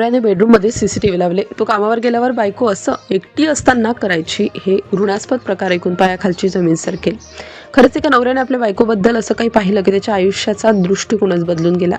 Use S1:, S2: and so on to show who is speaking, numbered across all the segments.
S1: नवऱ्याने बेडरूममध्ये सीसीटीव्ही लावले. तो कामावर गेल्यावर बायको असं एकटी असताना करायची. हे घृणास्पद प्रकार ऐकून पायाखालची जमीन सरकेल. खरंच एका नवऱ्याने आपल्या बायकोबद्दल असं काही पाहिलं की त्याच्या आयुष्याचा दृष्टिकोनच बदलून गेला.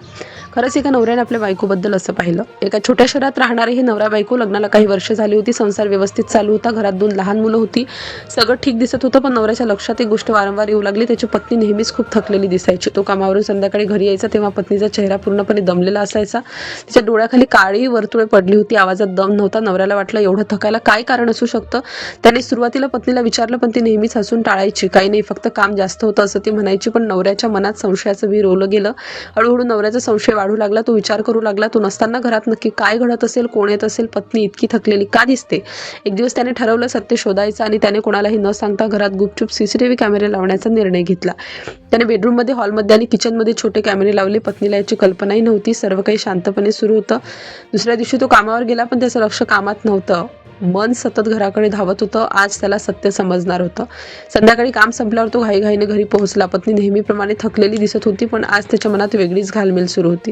S1: खरंच एका नवऱ्याने आपल्या बायकोबद्दल असं पाहिलं. एका छोट्या शहरात राहणारे हे नवरा बायको, लग्नाला काही वर्ष झाली होती. संसार व्यवस्थित चालू होता. घरात 2 लहान मुलं होती. सगळं ठीक दिसत होतं. पण नवऱ्याच्या लक्षात एक गोष्ट वारंवार येऊ लागली. त्याची पत्नी नेहमीच खूप थकलेली दिसायची. तो कामावरून संध्याकाळी घरी यायचा तेव्हा पत्नीचा चेहरा पूर्णपणे दमलेला असायचा. तिच्या डोळ्याखाली काळी वर्तुळे पडली होती. आवाजात दम नव्हता. नवऱ्याला वाटलं एवढं थकायला काय कारण असू शकतं. त्याने सुरुवातीला पत्नीला विचारलं, पण ती नेहमीच हसून टाळायची. काही नाही, फक्त काम जास्त होतं असं ती म्हणायची. पण नवऱ्याच्या मनात संशयाचं वीर रोवलं गेलं. हळूहळू नवऱ्याचा संशय वाढू लागला. तो विचार करू लागला, तो नसताना घरात नक्की काय घडत असेल, कोण येत असेल, पत्नी इतकी थकलेली का दिसते. एक दिवस त्याने ठरवलं सत्य शोधायचं आणि त्याने कोणालाही न सांगता घरात गुपचूप सीसीटीव्ही कॅमेरे लावण्याचा निर्णय घेतला. त्याने बेडरूममध्ये, हॉलमध्ये आणि किचनमध्ये छोटे कॅमेरे लावले. पत्नीला याची कल्पनाही नव्हती. सर्व काही शांतपणे सुरू होतं. दुसऱ्या दिवशी तो कामावर गेला, पण त्याचं लक्ष कामात नव्हतं. मन सतत घराकडे धावत होतं. आज त्याला सत्य समजणार होतं. संध्याकाळी काम संपल्यावर तो घाईघाईने घरी पोहोचला. पत्नी नेहमीप्रमाणे थकलेली दिसत होती, पण आज त्याच्या मनात वेगळीच घालमेल सुरू होती.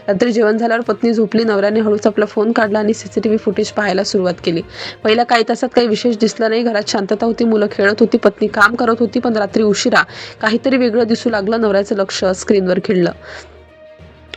S1: रात्री जेवण झाल्यावर पत्नी झोपली. नवऱ्याने हळूच आपला फोन काढला आणि सीसीटीव्ही फुटेज पाहायला सुरुवात केली. पहिल्या काही तासात काही विशेष दिसलं नाही. घरात शांतता होती. मुलं खेळत होती. पत्नी काम करत होती. पण रात्री उशिरा काहीतरी वेगळं दिसू लागलं. नवऱ्याचं लक्ष स्क्रीनवर खिळलं.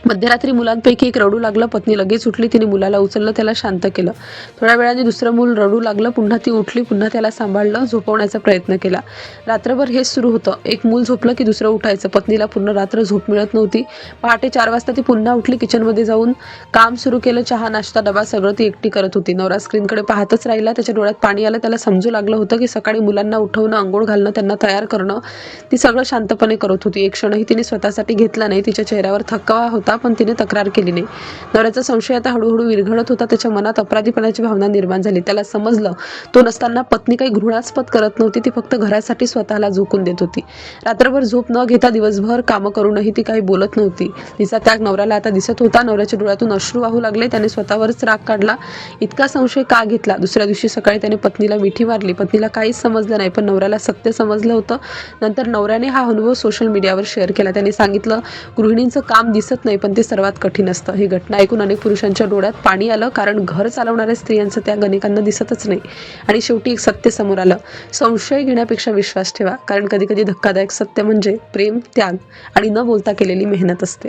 S1: मध्यरात्री मुलांपैकी एक रडू लागलं. पत्नी लगेच उठली. तिने मुलाला उचललं, त्याला शांत केलं. थोड्या वेळाने दुसरं मूल रडू लागलं. पुन्हा ती उठली. पुन्हा त्याला सांभाळलं, झोपवण्याचा प्रयत्न केला. रात्रभर हेच सुरू होतं. एक मूल झोपलं की दुसरं उठायचं. पत्नीला पूर्ण रात्र झोप मिळत नव्हती. पहाटे 4 वाजता ती पुन्हा उठली. किचनमध्ये जाऊन काम सुरू केलं. चहा, नाश्ता, डबा सगळं ती एकटी करत होती. नवरा स्क्रीनकडे पाहतच राहिला. त्याच्या डोळ्यात पाणी आलं. त्याला समजू लागलं होतं की सकाळी मुलांना उठवणं, अंघोळ घालणं, त्यांना तयार करणं ती सगळं शांतपणे करत होती. एक क्षणही तिने स्वतःसाठी घेतला नाही. तिच्या चेहऱ्यावर थकवा होता, पण तिने तक्रार केली नाही. नवऱ्याचा संशय आता हळूहळू विरघळत होता. त्याच्या मनात अपराधीपणाची भावना निर्माण झाली. त्याला समजलं, तो नसताना पत्नी काही घृणास्पद करत नव्हती. ती फक्त घरासाठी स्वतःला झोकून देत होती. रात्रभर झोप न घेता दिवसभर कामं करूनही ती काही बोलत नव्हती. तिचा त्याग नवऱ्याला आता दिसत होता. नवऱ्याच्या डोळ्यातून अश्रू वाहू लागले. त्याने स्वतःवरच राग काढला. इतका संशय का घेतला. दुसऱ्या दिवशी सकाळी त्याने पत्नीला मिठी मारली. पत्नीला काहीच समजलं नाही, पण नवऱ्याला सत्य समजलं होतं. नंतर नवऱ्याने हा अनुभव सोशल मीडियावर शेअर केला. त्याने सांगितलं, गृहिणींचं काम दिसत नाही, पण ते सर्वात कठीण असतं. ही घटना ऐकून अनेक पुरुषांच्या डोळ्यात पाणी आलं, कारण घर चालवणाऱ्या स्त्रियांचं त्याग अनेकांना दिसतच नाही. आणि शेवटी एक सत्य समोर आलं. संशय घेण्यापेक्षा विश्वास ठेवा, कारण कधी कधी धक्कादायक सत्य म्हणजे प्रेम, त्याग आणि न बोलता केलेली मेहनत असते.